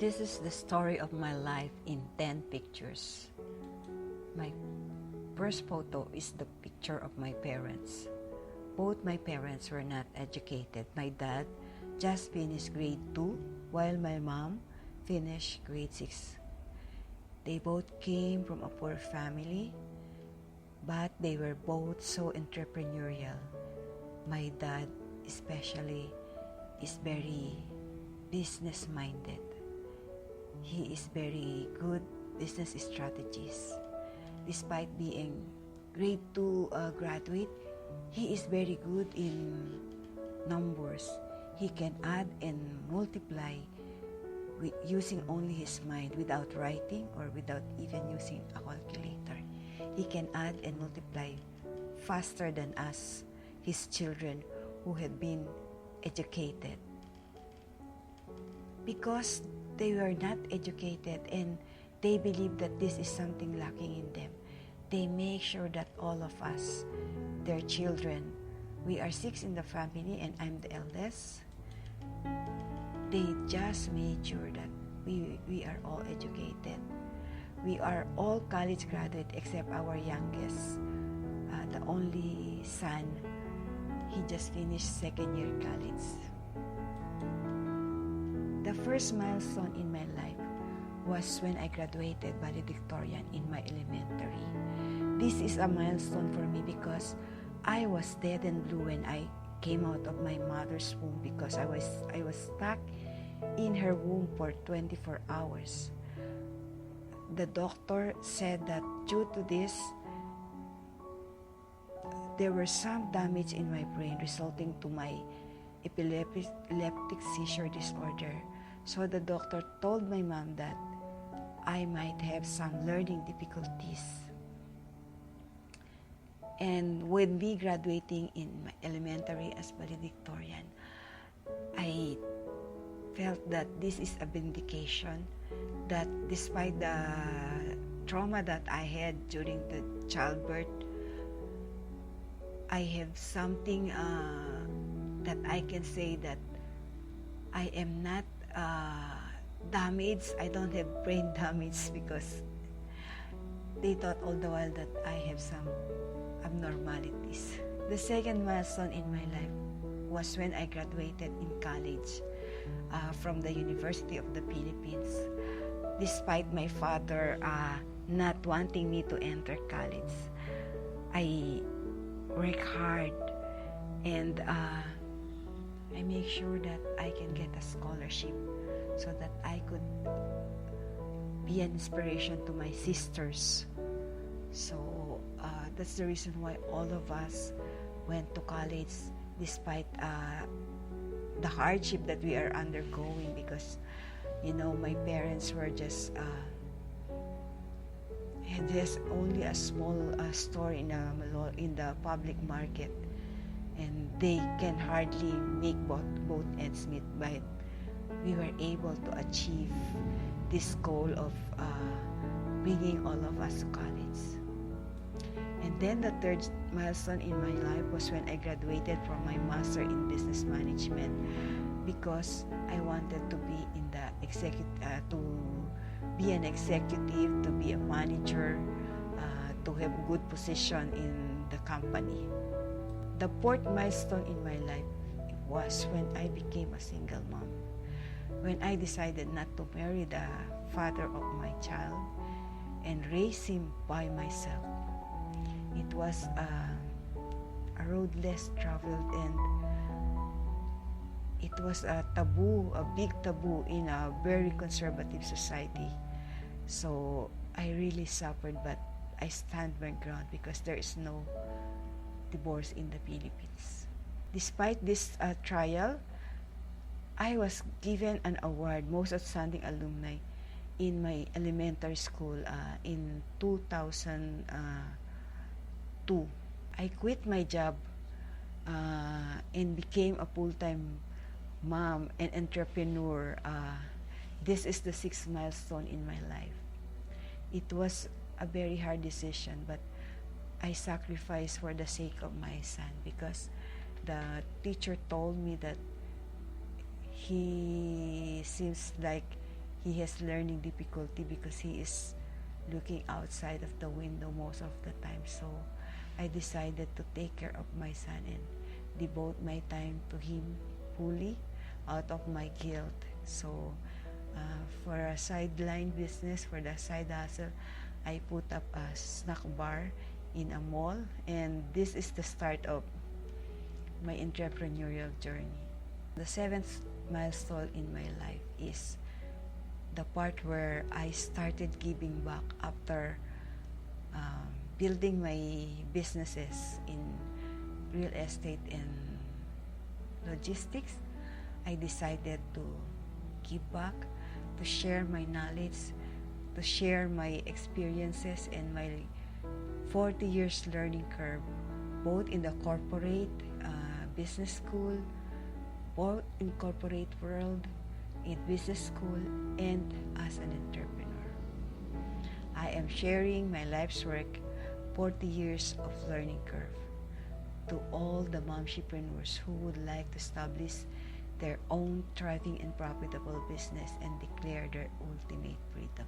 This is the story of my life in 10 pictures. My first photo is the picture of my parents. Both my parents were not educated. My dad just finished grade 2 while my mom finished grade 6. They both came from a poor family, but they were both so entrepreneurial. My dad especially is very business-minded. He is very good business strategies. Despite being grade 2 graduate, he is very good in numbers. He can add and multiply using only his mind without writing or without even using a calculator. He can add and multiply faster than us, his children who had been educated. Because they were not educated and they believe that this is something lacking in them, they make sure that all of us, their children, we are 6 in the family and I'm the eldest, they just made sure that we are all educated. We are all college graduate except our youngest, the only son. He just finished second year college. The first milestone in my life was when I graduated valedictorian in my elementary. This is a milestone for me because I was dead and blue when I came out of my mother's womb because I was stuck in her womb for 24 hours. The doctor said that due to this, there were some damage in my brain resulting to my epileptic seizure disorder. So the doctor told my mom that I might have some learning difficulties. And with me graduating in my elementary as valedictorian, I felt that this is a vindication that despite the trauma that I had during the childbirth, I have something that I can say that I am not damaged. I don't have brain damage because they thought all the while that I have some abnormalities. The second milestone in my life was when I graduated in college from the University of the Philippines. Despite my father not wanting me to enter college, I work hard and I make sure that I can get a scholarship so that I could be an inspiration to my sisters. So that's the reason why all of us went to college despite the hardship that we are undergoing because, you know, my parents were just had just only a small store in the public market, and they can hardly make both ends meet, but we were able to achieve this goal of bringing all of us to college. And then the third milestone in my life was when I graduated from my master in business management because I wanted to be in the to be an executive, to be a manager, to have a good position in the company. The fourth milestone in my life was when I became a single mom. When I decided not to marry the father of my child and raise him by myself. It was a road less traveled, and it was a taboo, a big taboo in a very conservative society. So I really suffered, but I stand my ground because there is no divorce in the Philippines. Despite this trial, I was given an award, Most Outstanding Alumni, in my elementary school in 2002. I quit my job and became a full-time mom and entrepreneur. This is the 6th milestone in my life. It was a very hard decision, but I sacrificed for the sake of my son because the teacher told me that he seems like he has learning difficulty because he is looking outside of the window most of the time. So I decided to take care of my son and devote my time to him fully out of my guilt. So for a sideline business, for the side hustle, I put up a snack bar in a mall, and this is the start of my entrepreneurial journey. The seventh milestone in my life is the part where I started giving back after building my businesses in real estate and logistics. I decided to give back, to share my knowledge, to share my experiences and my 40 years learning curve, both in the corporate business school, both in corporate world, in business school, and as an entrepreneur. I am sharing my life's work, 40 years of learning curve, to all the momshipreneurs who would like to establish their own thriving and profitable business and declare their ultimate freedom.